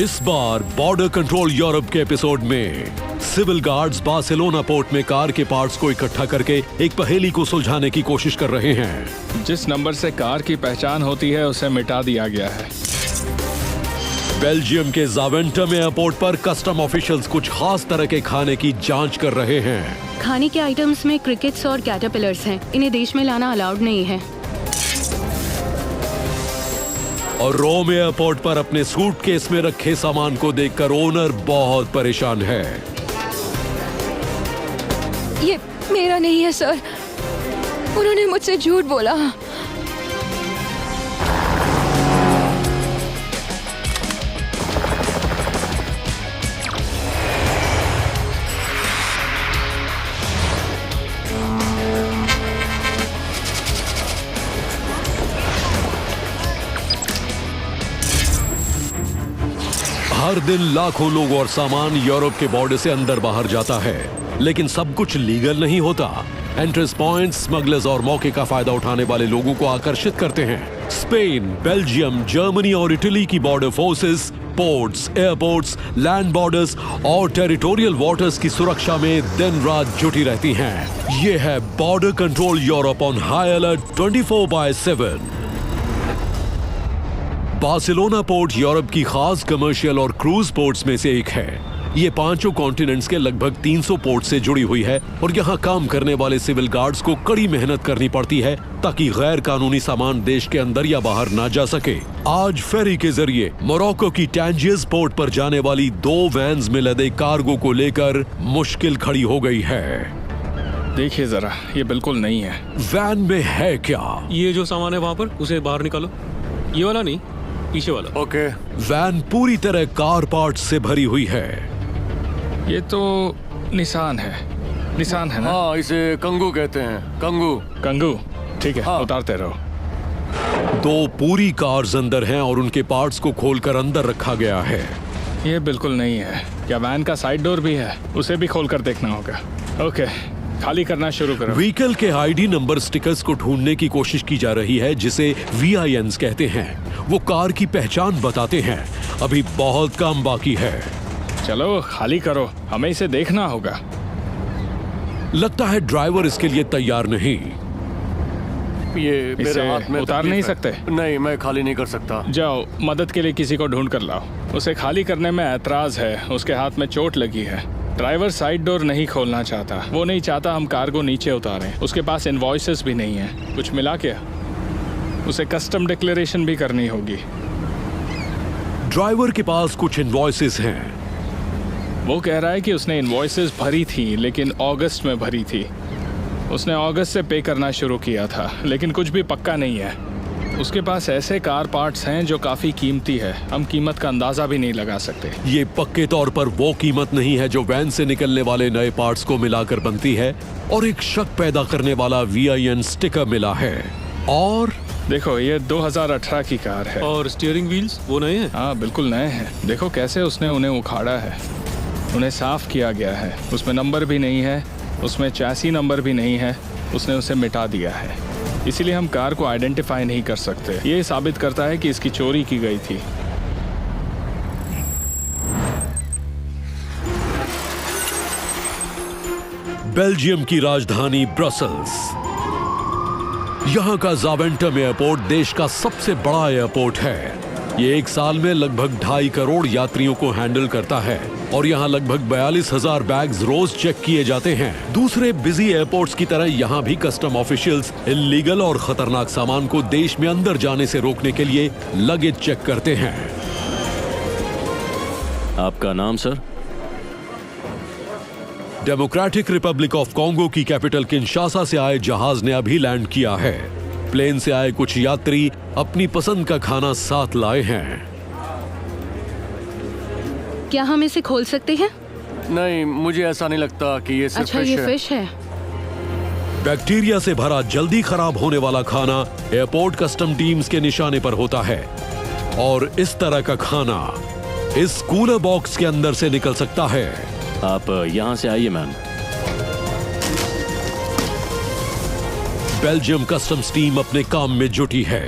इस बार border control Europe के episode में सिविल गार्ड्स बार्सिलोना पोर्ट में कार के पार्ट्स को इकट्ठा करके एक पहेली को सुलझाने की कोशिश कर रहे हैं। जिस नंबर से कार की पहचान होती है उसे मिटा दिया गया है। बेल्जियम के जावेंटम एयरपोर्ट पर कस्टम ऑफिशियल्स कुछ खास तरह के खाने की जांच कर रहे हैं। खाने के आइटम्स में क्रिकेट्स और कैटरपिलर्स हैं। इन्हें देश में लाना अलाउड नहीं है। और रोम एयरपोर्ट पर अपने सूटकेस में रखे सामान को देखकर ओनर बहुत परेशान है। ये मेरा नहीं है सर, उन्होंने मुझसे झूठ बोला। हर दिन लाखों लोग और सामान यूरोप के बॉर्डर से अंदर बाहर जाता है, लेकिन सब कुछ लीगल नहीं होता। एंट्रेंस पॉइंट स्मगलर्स और मौके का फायदा उठाने वाले लोगों को आकर्षित करते हैं। स्पेन, बेल्जियम, जर्मनी और इटली की border forces ports, airports, land borders और टेरिटोरियल वाटर्स की सुरक्षा में दिन रात जुटी रहती हैं। ये है border control Europe on high alert 24/7। Barcelona port Europe की खास कमर्शियल और क्रूज पोर्ट्स में से एक है। ये पांचों कॉन्टिनेंट्स के लगभग 300 पोर्ट से जुड़ी हुई है और यहाँ काम करने वाले सिविल गार्ड्स को कड़ी मेहनत करनी पड़ती है ताकि गैर कानूनी सामान देश के अंदर या बाहर ना जा सके। आज फेरी के जरिए मोरक्को की टैंजियस पोर्ट पर जाने वाली 2 वैन्स में लदे कार्गो को लेकर मुश्किल खड़ी हो गई है। देखिए जरा, ये बिल्कुल नहीं है। वैन में है क्या? ये जो सामान है वहाँ पर, उसे बाहर निकालो। ये वाला नहीं, पीछे वाला। ओके। वैन पूरी तरह कार पार्ट्स से भरी हुई है। ये तो निशान है ना? हाँ, इसे कंगू कहते हैं। कंगू, ठीक है। हाँ। उतारते रहो। 2 पूरी कार्स अंदर हैं और उनके पार्ट्स को खोलकर अंदर रखा गया है। ये बिल्कुल नहीं है। क्या वैन का साइड डोर भी है? उसे भी खोलकर देखना होगा। ओके, खाली करना शुरू करो। व्हीकल के आईडी नंबर स्टिकर्स को ढूंढने की कोशिश की जा रही है, जिसे VINs कहते हैं। वो कार की पहचान बताते हैं। अभी बहुत काम बाकी है। चलो खाली करो, हमें इसे देखना होगा। लगता है ड्राइवर इसके लिए तैयार नहीं। ये इसे मेरे हाथ में उतार तकलीफ नहीं है। सकते? नहीं, मैं खाली नहीं कर सकता। जाओ, मदद के लिए किसी को ढूंढ कर लाओ। उसे खाली करने में ऐतराज है। उसके हाथ में चोट लगी है। ड्राइवर साइड डोर नहीं खोलना चाहता। वो नहीं चाहता हम कार्गो नीचे उतारें। उसके पास इनवॉइसेस भी नहीं है। कुछ मिला क्या? उसे कस्टम डिक्लेरेशन भी करनी होगी। ड्राइवर के पास कुछ इनवॉइसेस हैं। वो कह रहा है कि उसने इनवॉइसेस भरी थी, लेकिन अगस्त में भरी थी। उसने अगस्त से पे करना शुरू किया था, लेकिन कुछ भी पक्का नहीं है। उसके पास ऐसे कार पार्ट्स हैं जो काफी कीमती है। हम कीमत का अंदाजा भी नहीं लगा सकते। ये पक्के तौर पर वो कीमत नहीं है जो वैन से निकलने वाले नए पार्ट्स को मिलाकर बनती है। और एक शक पैदा करने वाला VIN स्टिकर मिला है। और देखो, ये 2018 की कार है। और स्टीयरिंग व्हील्स वो नए हैं? हाँ, बिल्कुल नए हैं। देखो कैसे उसने उन्हें उखाड़ा है। उन्हें साफ किया गया है। उसमें नंबर भी नहीं है, उसमें चैसी नंबर भी नहीं है। उसने उसे मिटा दिया है। इसीलिए हम कार को आइडेंटिफाई नहीं कर सकते। ये साबित करता है कि इसकी चोरी की गई थी। बेल्जियम की राजधानी ब्रसल्स। यहाँ का जावेंटम एयरपोर्ट देश का सबसे बड़ा एयरपोर्ट है। ये एक साल में लगभग 2.5 करोड़ यात्रियों को हैंडल करता है और यहाँ लगभग 42,000 बैग्स रोज चेक किए जाते हैं। दूसरे बिजी एयरपोर्ट्स की तरह यहाँ भी कस्टम ऑफिशियल्स इल्लीगल और खतरनाक सामान को देश में अंदर जाने से रोकने के लिए लगेज चेक करते हैं। आपका नाम sir? Democratic Republic of Congo की कैपिटल किंशासा से आए जहाज ने अभी लैंड किया है। प्लेन से आए कुछ यात्री अपनी पसंद का खाना साथ लाए हैं। क्या हम इसे खोल सकते हैं? नहीं, मुझे ऐसा नहीं लगता कि ये सिर्फ अच्छा, ये फिश है। बैक्टीरिया से भरा जल्दी खराब होने वाला खाना एयरपोर्ट कस्टम टीम्स के निशाने पर होता है और इस तरह का खाना इस कूलर बॉक्स के अंदर से निकल सकता है। आप यहाँ से आइए मैम। बेल्जियम कस्टम्स टीम अपने काम में जुटी है।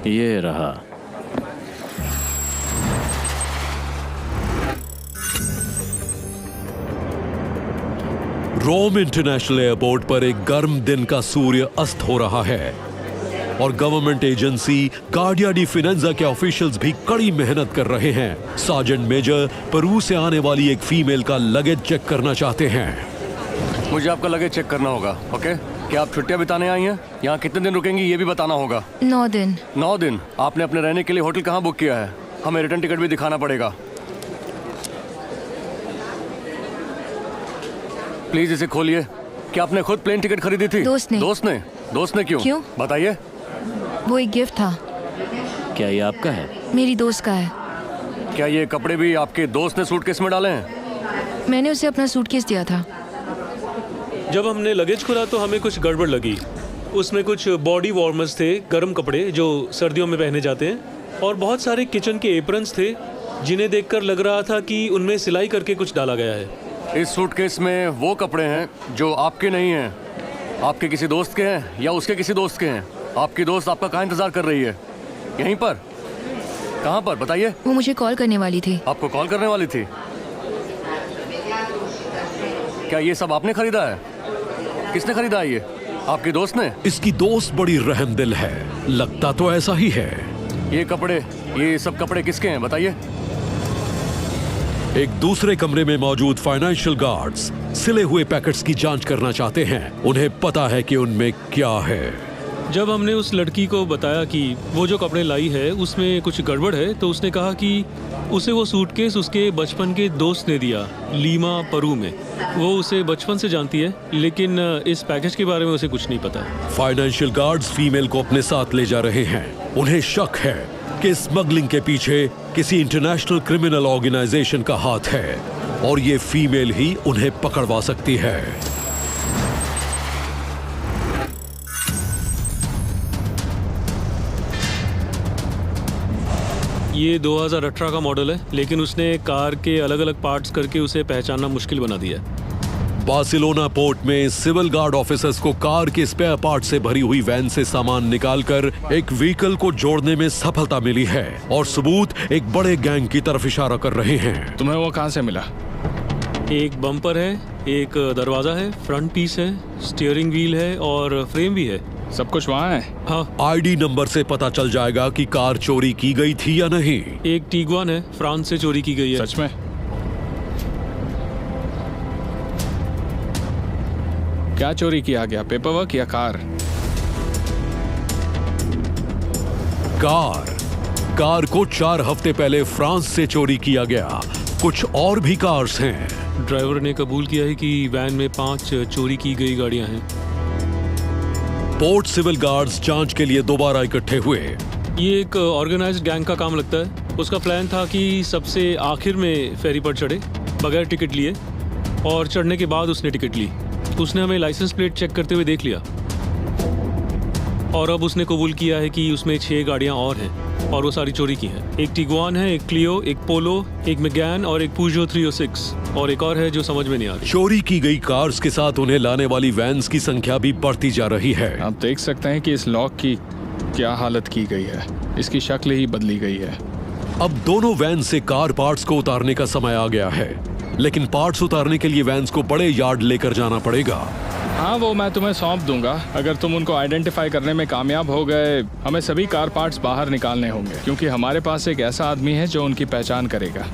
ये रहा। रोम इंटरनेशनल एयरपोर्ट पर एक गर्म दिन का सूर्य अस्त हो रहा है और गवर्नमेंट एजेंसी गार्डिया डी फिनेंजा के ऑफिशियल्स भी कड़ी मेहनत कर रहे हैं। सार्जेंट मेजर पेरू से आने वाली एक फीमेल का लगेज चेक करना चाहते हैं। मुझे आपका लगेज चेक करना होगा। ओके, क्या आप छुट्टियां बिताने आई हैं? यहाँ कितने दिन रुकेंगी ये भी बताना होगा। 9 दिन। 9 दिन। आपने अपने रहने के लिए होटल कहाँ बुक किया है? हमें रिटर्न टिकट भी दिखाना पड़ेगा। प्लीज इसे खोलिए। क्या आपने खुद प्लेन टिकट खरीदी थी? दोस्त ने। दोस्त ने क्यों? बताइए। वो एक गिफ्ट था। क्या ये आपका है? मेरी दोस्त का है। क्या ये कपड़े भी आपके दोस्त ने सूटकेस में डाले हैं? मैंने उसे अपना सूटकेस दिया था। जब हमने लगेज खोला तो हमें कुछ गड़बड़ लगी। उसमें कुछ बॉडी वार्मर्स थे, गर्म कपड़े जो सर्दियों में पहने जाते हैं, और बहुत सारे किचन के एप्रन्स थे जिन्हें देखकर लग रहा था कि उनमें सिलाई करके कुछ डाला गया है। इस सूटकेस में वो कपड़े हैं जो आपके नहीं हैं, आपके किसी दोस्त के हैं या उसके किसी दोस्त के हैं। आपकी दोस्त आपका कहाँ इंतजार कर रही है? यहीं पर? कहाँ पर बताइए। वो मुझे कॉल करने वाली थी। आपको कॉल करने वाली थी? क्या ये सब आपने खरीदा है? किसने खरीदा है ये? आपकी दोस्त ने? इसकी दोस्त बड़ी रहमदिल है, लगता तो ऐसा ही है। ये सब कपड़े किसके हैं बताइए। एक दूसरे कमरे में मौजूद फाइनेंशियल गार्ड्स सिले हुए पैकेट्स की जांच करना चाहते हैं। उन्हें पता है कि उनमें क्या है। जब हमने उस लड़की को बताया कि वो जो कपड़े लाई है उसमें कुछ गड़बड़ है, तो उसने कहा कि उसे वो सूटकेस उसके बचपन के दोस्त ने दिया, लीमा पेरू में। वो उसे बचपन से जानती है, लेकिन इस पैकेज के बारे में उसे कुछ नहीं पता। फाइनेंशियल गार्ड्स फीमेल को अपने साथ ले जा रहे हैं। उन्हें शक है कि स्मगलिंग के पीछे किसी इंटरनेशनल क्रिमिनल ऑर्गेनाइजेशन का हाथ है और ये फीमेल ही उन्हें पकड़वा सकती है। ये 2018 का मॉडल है, लेकिन उसने कार के अलग अलग पार्ट्स करके उसे पहचानना मुश्किल बना दिया है। बार्सिलोना पोर्ट में सिविल गार्ड ऑफिसर्स को कार के स्पेयर पार्ट से भरी हुई वैन से सामान निकालकर एक व्हीकल को जोड़ने में सफलता मिली है और सबूत एक बड़े गैंग की तरफ इशारा कर रहे हैं। तुम्हें वो कहाँ से मिला? एक बम्पर है, एक दरवाजा है, फ्रंट पीस है, स्टीयरिंग व्हील है और फ्रेम भी है। सब कुछ वहाँ है? हाँ। आईडी नंबर से पता चल जाएगा कि कार चोरी की गई थी या नहीं। एक टीगुआन है, फ्रांस से चोरी की गई है। सच में? क्या चोरी किया गया, पेपरवर्क या कार? कार को 4 हफ्ते पहले फ्रांस से चोरी किया गया। कुछ और भी कार्स हैं। ड्राइवर ने कबूल किया है कि वैन में 5 चोरी की गई गाड़ियां हैं। पोर्ट सिविल गार्ड्स जांच के लिए दोबारा इकट्ठे हुए। ये एक ऑर्गेनाइज्ड गैंग का काम लगता है। उसका प्लान था कि सबसे आखिर में फेरी पर चढ़े बगैर टिकट लिए, और चढ़ने के बाद उसने टिकट ली। उसने हमें लाइसेंस प्लेट चेक करते हुए देख लिया और अब उसने कबूल किया है कि उसमें 6 गाड़ियां और हैं और वो सारी चोरी की हैं। एक टिगुआन है, एक क्लियो, एक पोलो, एक मेगैन और एक पूजो 306, और एक और है जो समझ में नहीं आ रही। चोरी की गई कार्स के साथ उन्हें लाने वाली वैन्स की संख्या भी बढ़ती जा रही है। आप देख सकते हैं कि इस लॉक की क्या हालत की गई है। इसकी शक्ल ही बदली गई है। अब दोनों वैन से कार पार्ट्स को उतारने का समय आ गया है, लेकिन पार्ट्स उतारने के लिए वैन्स को बड़े यार्ड लेकर जाना पड़ेगा। हाँ, वो मैं तुम्हें सौंप दूंगा। अगर तुम उनको आइडेंटिफाई करने में कामयाब हो गए, हमें सभी कार पार्ट्स बाहर निकालने होंगे, क्योंकि हमारे पास एक ऐसा आदमी है जो उनकी पहचान करेगा।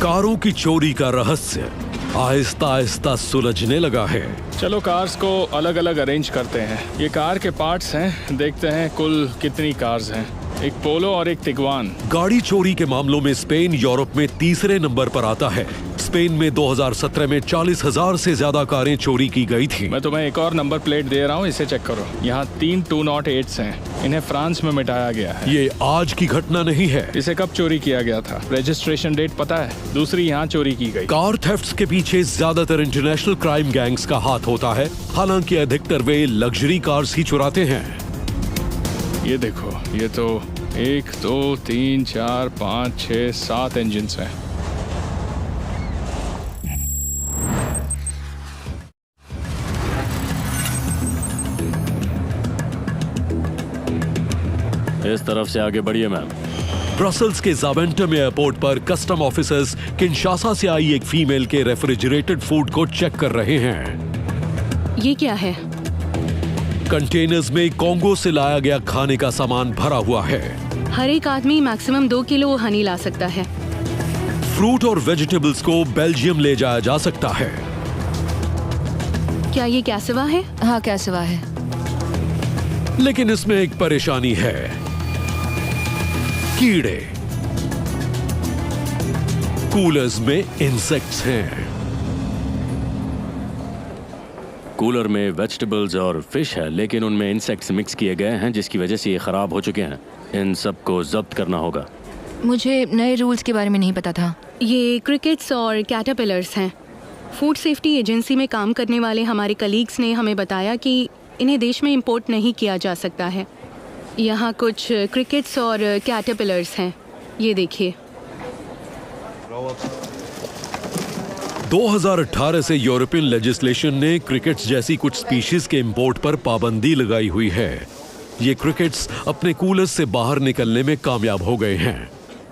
कारों की चोरी का रहस्य आहिस्ता आहिस्ता सुलझने लगा है। चलो कार्स को अलग अलग अरेंज करते हैं। ये कार के पार्ट्स हैं, देखते हैं कुल कितनी कार्स हैं। एक पोलो और एक टिगुआन। गाड़ी चोरी के मामलों में स्पेन यूरोप में तीसरे नंबर पर आता है। स्पेन में 2017 में 40,000 से ज्यादा कारें चोरी की गई थी। मैं तुम्हें एक और नंबर प्लेट दे रहा हूँ, इसे चेक करो। यहाँ 3 208s हैं। इन्हें फ्रांस में मिटाया गया है। ये आज की घटना नहीं है। इसे कब चोरी किया गया था? रजिस्ट्रेशन डेट पता है? दूसरी यहाँ चोरी की गई। कार थेफ्ट्स के पीछे ज्यादातर इंटरनेशनल क्राइम गैंग्स का हाथ होता है, हालांकि अधिकतर वे लग्जरी कार्स ही चुराते हैं। ये देखो, ये तो 1 2 3 4 5 6 7 इंजन्स हैं। इस तरफ से आगे बढ़िए मैम। ब्रसल्स के जावेंटम एयरपोर्ट पर कस्टम ऑफिसर्स किंशासा से आई एक फीमेल के रेफ्रिजरेटेड फूड को चेक कर रहे हैं। ये क्या है? कंटेनर्स में कोंगो से लाया गया खाने का सामान भरा हुआ है। हर एक आदमी मैक्सिमम 2 किलो हनी ला सकता है। फ्रूट और वेजिटेबल्स को बेल्जियम ले जाया जा सकता है। क्या ये कैसवा है? हाँ कैसवा है। लेकिन इसमें एक परेशानी है, कीड़े। कूलर्स में इंसेक्ट्स हैं। कूलर में वेजिटेबल्स और फिश है, लेकिन उनमें इंसेक्ट्स मिक्स किए गए हैं जिसकी वजह से ये खराब हो चुके हैं। इन सबको जब्त करना होगा। मुझे नए रूल्स के बारे में नहीं पता था। ये क्रिकेट्स और कैटरपिलर्स हैं। फूड सेफ्टी एजेंसी में काम करने वाले हमारे कलीग्स ने हमें बताया कि इन्हें देश में इंपोर्ट नहीं किया जा सकता है। यहाँ कुछ क्रिकेट्स और कैटरपिलर्स हैं, ये देखिए। 2018 से यूरोपियन लेजिस्लेशन ने क्रिकेट्स जैसी कुछ स्पीशीज के इंपोर्ट पर पाबंदी लगाई हुई है। ये क्रिकेट्स अपने कूलर्स से बाहर निकलने में कामयाब हो गए हैं।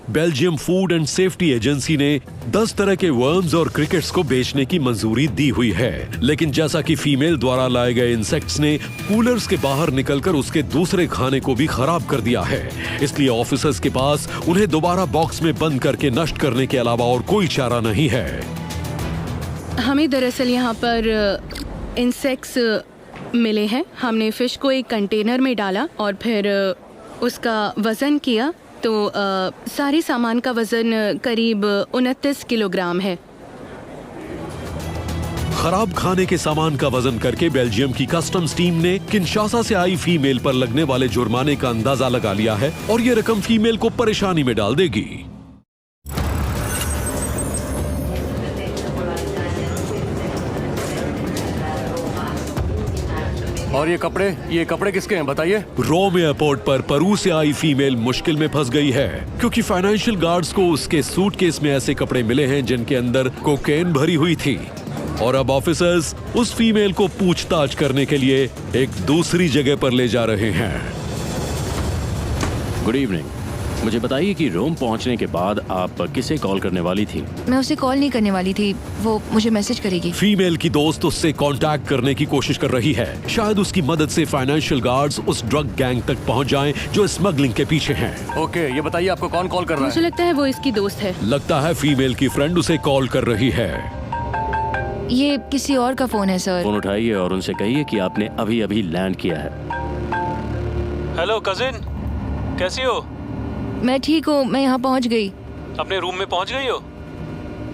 Belgium food and safety agency ने 10 तरह के वर्म्स और क्रिकेट्स को बेचने की मंजूरी दी हुई है, लेकिन जैसा कि फीमेल द्वारा लाए गए इंसेक्ट्स ने कूलर्स के बाहर निकलकर उसके दूसरे खाने को भी खराब कर दिया है, इसलिए ऑफिसर्स के पास उन्हें दोबारा बॉक्स में बंद करके नष्ट करने के अलावा और कोई चारा नहीं है। हमें दरअसल यहाँ पर इंसेक्ट्स मिले हैं। हमने फिश को एक कंटेनर में डाला और फिर उसका वज़न किया तो सारे सामान का वज़न करीब 29 किलोग्राम है। खराब खाने के सामान का वजन करके बेल्जियम की कस्टम्स टीम ने किंशासा से आई फीमेल पर लगने वाले जुर्माने का अंदाजा लगा लिया है और ये रकम फीमेल को परेशानी में डाल देगी। और ये कपड़े किसके हैं बताइए? रोम एयरपोर्ट पर पेरू से आई फीमेल मुश्किल में फंस गई है क्योंकि फाइनेंशियल गार्ड्स को उसके सूटकेस में ऐसे कपड़े मिले हैं जिनके अंदर कोकेन भरी हुई थी और अब ऑफिसर्स उस फीमेल को पूछताछ करने के लिए एक दूसरी जगह पर ले जा रहे हैं। Good evening. मुझे बताइए कि रोम पहुंचने के बाद आप किसे कॉल करने वाली थी? मैं उसे कॉल नहीं करने वाली थी, वो मुझे मैसेज करेगी। फीमेल की दोस्त उससे कांटेक्ट करने की कोशिश कर रही है। शायद उसकी मदद से फाइनेंशियल गार्ड्स उस ड्रग गैंग तक पहुंच जाएं जो स्मगलिंग के पीछे हैं। ओके, ये बताइए आपको कौन कॉल कर रहा मुझे है? लगता है वो इसकी दोस्त है। लगता है फीमेल की फ्रेंड उसे कॉल कर रही है। ये किसी और का फोन है सर। फोन उठाइए और उनसे कहिए कि आपने अभी अभी लैंड किया है। हेलो कजिन, कैसी हो? मैं ठीक हूँ, मैं यहाँ पहुँच गई। अपने रूम में पहुंच गई हो?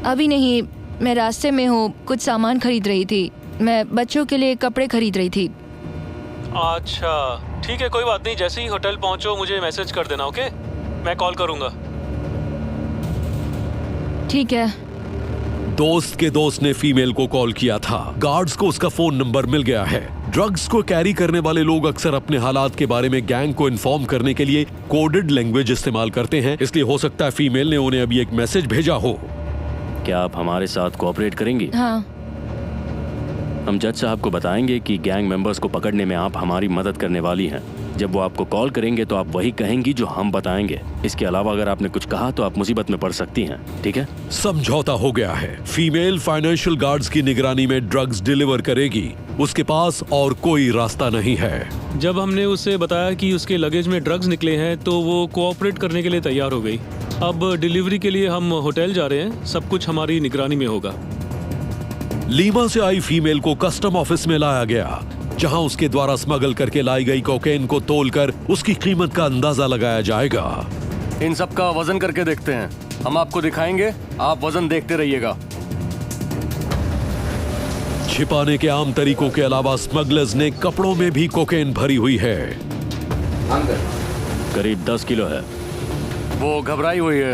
अभी नहीं, मैं रास्ते में हूँ, कुछ सामान खरीद रही थी। मैं बच्चों के लिए कपड़े खरीद रही थी। अच्छा ठीक है, कोई बात नहीं। जैसे ही होटल पहुंचो मुझे मैसेज कर देना, ओके? मैं कॉल करूंगा। ठीक है। दोस्त के दोस्त ने फीमेल को कॉल किया था। गार्ड्स को उसका फोन नंबर मिल गया है। ड्रग्स को कैरी करने वाले लोग अक्सर अपने हालात के बारे में गैंग को इन्फॉर्म करने के लिए कोडेड लैंग्वेज इस्तेमाल करते हैं, इसलिए हो सकता है फीमेल ने उन्हें अभी एक मैसेज भेजा हो। क्या आप हमारे साथ कोऑपरेट करेंगी? हाँ। हम जज साहब को बताएंगे कि गैंग मेंबर्स को पकड़ने में आप हमारी मदद करने वाली हैं। जब वो आपको कॉल करेंगे तो आप वही कहेंगी जो हम बताएंगे। इसके अलावा अगर आपने कुछ कहा तो आप मुसीबत में पड़ सकती हैं, ठीक है? समझौता हो गया है। फीमेल फाइनेंशियल गार्ड्स की निगरानी में ड्रग्स डिलीवर करेगी। उसके पास और कोई रास्ता नहीं है। जब हमने उसे बताया कि उसके लगेज में ड्रग्स निकले हैं तो वो कोऑपरेट करने के लिए तैयार हो गई। अब डिलीवरी के लिए हम होटल जा रहे हैं, सब कुछ हमारी निगरानी में होगा। लीमा से आई फीमेल को कस्टम ऑफिस में लाया गया, जहां उसके द्वारा स्मगल करके लाई गई कोकेन को तोलकर उसकी कीमत का अंदाजा लगाया जाएगा। इन सब का वजन करके देखते हैं। हम आपको दिखाएंगे, आप वजन देखते रहिएगा। छिपाने के आम तरीकों के अलावा स्मगलर्स ने कपड़ों में भी कोकेन भरी हुई है। करीब 10 किलो है। वो घबराई हुई है,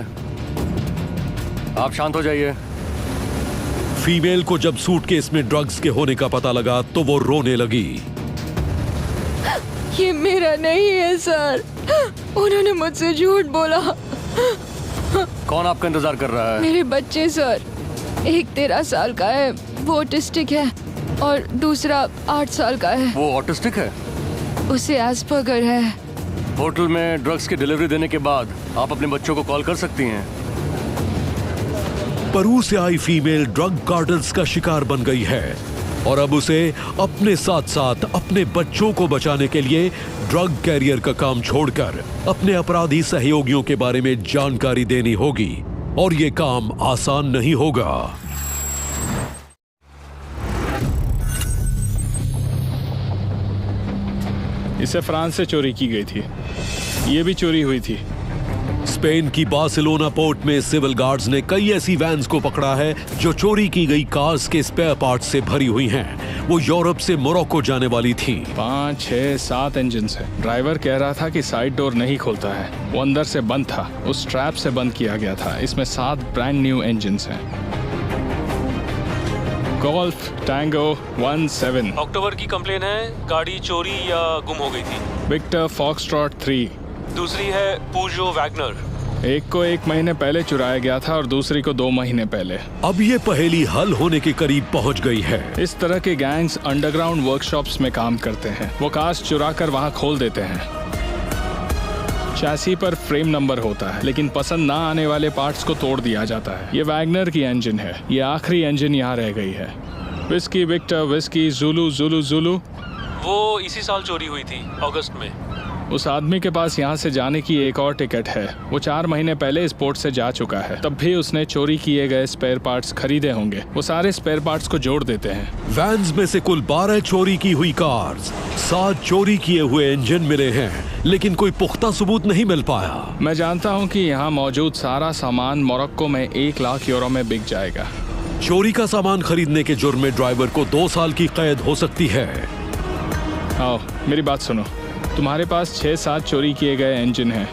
आप शांत हो जाइए। फीमेल को जब सूटकेस में ड्रग्स के होने का पता लगा तो वो रोने लगी। ये मेरा नहीं है सर, उन्होंने मुझसे झूठ बोला। कौन आपका इंतजार कर रहा है? मेरे बच्चे सर, एक 13 साल का है, वो ऑटिस्टिक है, और दूसरा 8 साल का है। वो ऑटिस्टिक है? उसे एस्पर्गर है। होटल में ड्रग्स की डिलीवरी देने के बाद आप अपने बच्चों को कॉल कर सकती हैं। पेरू से आई फीमेल ड्रग कार्टल्स का शिकार बन गई है और अब उसे अपने साथ साथ अपने बच्चों को बचाने के लिए ड्रग कैरियर का काम छोड़कर अपने अपराधी सहयोगियों के बारे में जानकारी देनी होगी और ये काम आसान नहीं होगा। इसे फ्रांस से चोरी की गई थी, ये भी चोरी हुई थी। स्पेन की बार्सिलोना पोर्ट में सिविल गार्ड्स ने कई ऐसी वैन्स को पकड़ा है जो चोरी की गई कार्स के स्पेयर पार्ट्स से भरी हुई हैं। वो यूरोप से मोरक्को जाने वाली थी। 5, 6, 7 इंजन है। ड्राइवर कह रहा था कि साइड डोर नहीं खोलता है, वो अंदर से बंद था, उस स्ट्रैप से बंद किया गया था। इसमें 7 ब्रांड न्यू इंजन हैं। Golf tango 17। अक्टूबर की कंप्लेन है, गाड़ी चोरी या गुम हो गई थी। Victor Foxtrot 3। दूसरी है पूजो वैगनर। एक को 1 महीने पहले चुराया गया था और दूसरी को 2 महीने पहले। अब ये पहेली हल होने के करीब पहुंच गई है। इस तरह के गैंग्स अंडरग्राउंड वर्कशॉप्स में काम करते हैं। वो कार्स चुरा कर वहाँ खोल देते हैं। चैसी पर फ्रेम नंबर होता है, लेकिन पसंद ना आने वाले पार्ट्स को तोड़ दिया जाता है। ये वैगनर की इंजन है। ये आखिरी इंजन यहाँ रह गई है। Whiskey Victor whiskey Zulu Zulu Zulu. वो इसी साल चोरी हुई थी, अगस्त में। उस आदमी के पास यहाँ से जाने की एक और टिकट है। वो 4 महीने पहले इस पोर्ट से जा चुका है। तब भी उसने चोरी किए गए स्पेयर पार्ट्स खरीदे होंगे। वो सारे स्पेयर पार्ट्स को जोड़ देते हैं। वैन्स में से कुल 12 चोरी की हुई कार्स, 7 चोरी किए हुए इंजन मिले हैं, लेकिन कोई पुख्ता सबूत नहीं मिल पाया। मैं जानता हूँ कि यहाँ मौजूद सारा सामान मोरक्को में 1 लाख यूरो में बिक जाएगा। चोरी का सामान खरीदने के जुर्म में ड्राइवर को 2 साल की कैद हो सकती है। आओ मेरी बात सुनो। तुम्हारे पास 6-7 चोरी किए गए इंजन हैं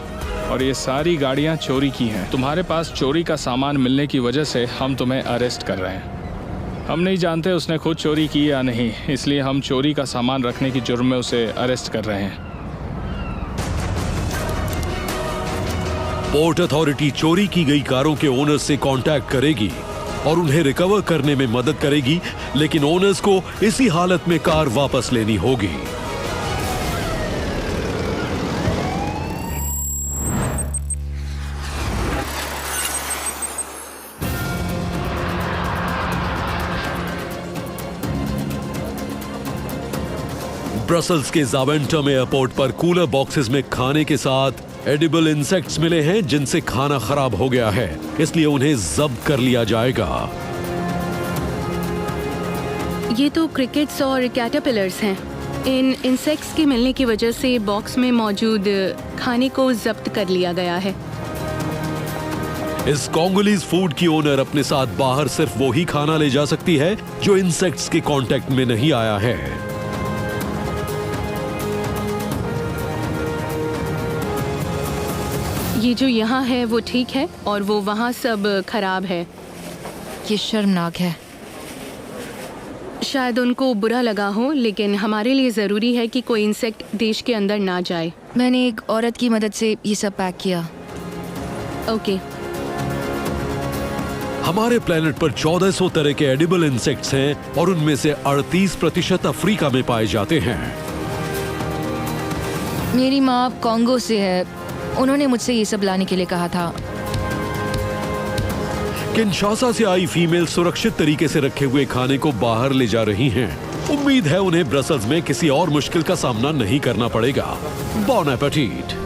और ये सारी गाड़ियाँ चोरी की हैं। तुम्हारे पास चोरी का सामान मिलने की वजह से हम तुम्हें अरेस्ट कर रहे हैं। हम नहीं जानते उसने खुद चोरी की या नहीं, इसलिए हम चोरी का सामान रखने की जुर्म में उसे अरेस्ट कर रहे हैं। पोर्ट अथॉरिटी चोरी की गई कारों के ओनर्स से कांटेक्ट करेगी और उन्हें रिकवर करने में मदद करेगी, लेकिन ओनर्स को इसी हालत में कार वापस लेनी होगी। ब्रसल्स के जावेंटम एयरपोर्ट पर कूलर बॉक्सेस में खाने के साथ एडिबल इंसेक्ट्स मिले हैं जिनसे खाना खराब हो गया है, इसलिए उन्हें जब्त कर लिया जाएगा। ये तो क्रिकेट्स और कैटरपिलर्स हैं। इन इंसेक्ट्स के मिलने की वजह से बॉक्स में मौजूद खाने को जब्त कर लिया गया है। इस कोंगोलीज फूड की ओनर अपने साथ बाहर सिर्फ वो ही खाना ले जा सकती है जो इंसेक्ट्स के कांटेक्ट में नहीं आया है। ये जो यहाँ है वो ठीक है और वो वहाँ सब खराब है। ये शर्मनाक है। शायद उनको बुरा लगा हो, लेकिन हमारे लिए ज़रूरी है कि कोई इंसेक्ट देश के अंदर ना जाए। मैंने एक औरत की मदद से ये सब पैक किया। ओके। हमारे प्लेनेट पर 1400 तरह के एडिबल इंसेक्ट्स हैं और उनमें से 38% अफ्रीका में पाए जाते हैं। मेरी माँ कॉन्गो से है, उन्होंने मुझसे ये सब लाने के लिए कहा था। किंशासा से आई फीमेल सुरक्षित तरीके से रखे हुए खाने को बाहर ले जा रही हैं। उम्मीद है उन्हें ब्रसल्स में किसी और मुश्किल का सामना नहीं करना पड़ेगा। बॉन एपेटीट।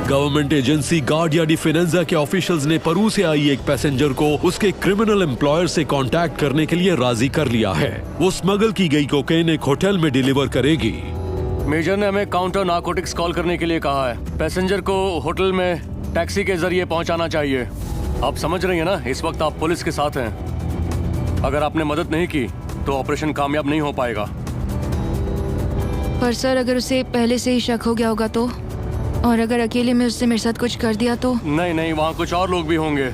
गवर्नमेंट एजेंसी गार्डिया डी फिनेंजा के ऑफिशियल्स ने पेरू से आई एक पैसेंजर को उसके क्रिमिनल एम्प्लॉयर से कांटेक्ट करने के लिए राजी कर लिया है। वो स्मगल की गई कोकेन एक होटल में डिलीवर करेगी। मेजर ने हमें काउंटर नारकोटिक्स कॉल करने के लिए कहा है। पैसेंजर को होटल में टैक्सी के जरिए पहुंचाना चाहिए। आप समझ रही हैं ना, इस वक्त आप पुलिस के साथ हैं। अगर आपने मदद नहीं की तो ऑपरेशन कामयाब नहीं हो पाएगा। पर सर, अगर उसे पहले से ही शक हो गया होगा तो, और अगर अकेले में उसने मेरे साथ कुछ कर दिया तो? नहीं, वहाँ कुछ और लोग भी होंगे।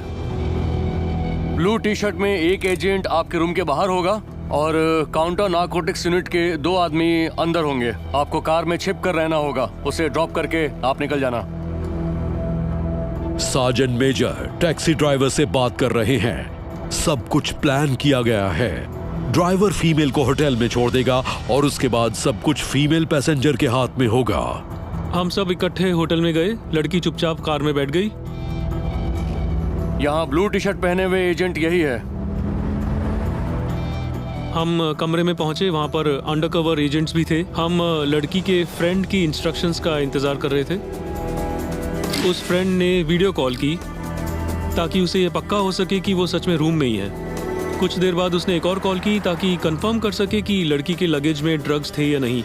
ब्लू टी शर्ट में एक एजेंट आपके रूम के बाहर होगा और काउंटर नारकोटिक्स यूनिट के 2 आदमी अंदर होंगे। आपको कार में छिप कर रहना होगा। उसे ड्रॉप करके आप निकल जाना। साजन मेजर टैक्सी ड्राइवर से बात कर रहे हैं। सब कुछ प्लान किया गया है। ड्राइवर फीमेल को होटल में छोड़ देगा और उसके बाद सब कुछ फीमेल पैसेंजर के हाथ में होगा। हम सब इकट्ठे होटल में गए। लड़की चुपचाप कार में बैठ गई। यहाँ ब्लू टी शर्ट पहने हुए एजेंट यही है। हम कमरे में पहुंचे, वहां पर अंडरकवर एजेंट्स भी थे। हम लड़की के फ्रेंड की इंस्ट्रक्शंस का इंतजार कर रहे थे। उस फ्रेंड ने वीडियो कॉल की ताकि उसे ये पक्का हो सके कि वो सच में रूम में ही है। कुछ देर बाद उसने एक और कॉल की ताकि कंफर्म कर सके कि लड़की के लगेज में ड्रग्स थे या नहीं।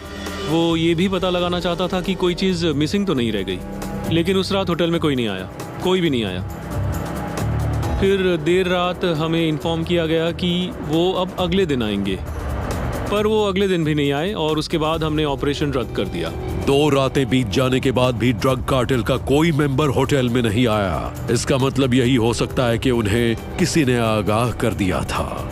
वो ये भी पता लगाना चाहता था कि कोई चीज़ मिसिंग तो नहीं रह गई। लेकिन उस रात होटल में कोई नहीं आया, कोई भी नहीं आया। फिर देर रात हमें इन्फॉर्म किया गया कि वो अब अगले दिन आएंगे, पर वो अगले दिन भी नहीं आए और उसके बाद हमने ऑपरेशन रद्द कर दिया। 2 रातें बीत जाने के बाद भी ड्रग कार्टेल का कोई मेंबर होटल में नहीं आया। इसका मतलब यही हो सकता है कि उन्हें किसी ने आगाह कर दिया था।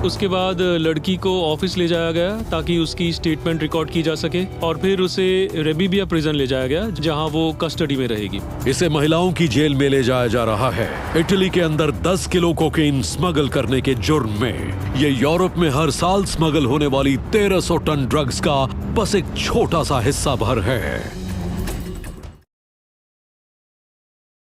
उसके बाद लड़की को ऑफिस ले जाया गया ताकि उसकी स्टेटमेंट रिकॉर्ड की जा सके और फिर उसे रेबिबिया प्रिजन ले जाया गया जहां वो कस्टडी में रहेगी। इसे महिलाओं की जेल में ले जाया जा रहा है। इटली के अंदर 10 किलो कोकेन स्मगल करने के जुर्म में। ये यूरोप में हर साल स्मगल होने वाली 1300 टन ड्रग्स का बस एक छोटा सा हिस्सा भर है।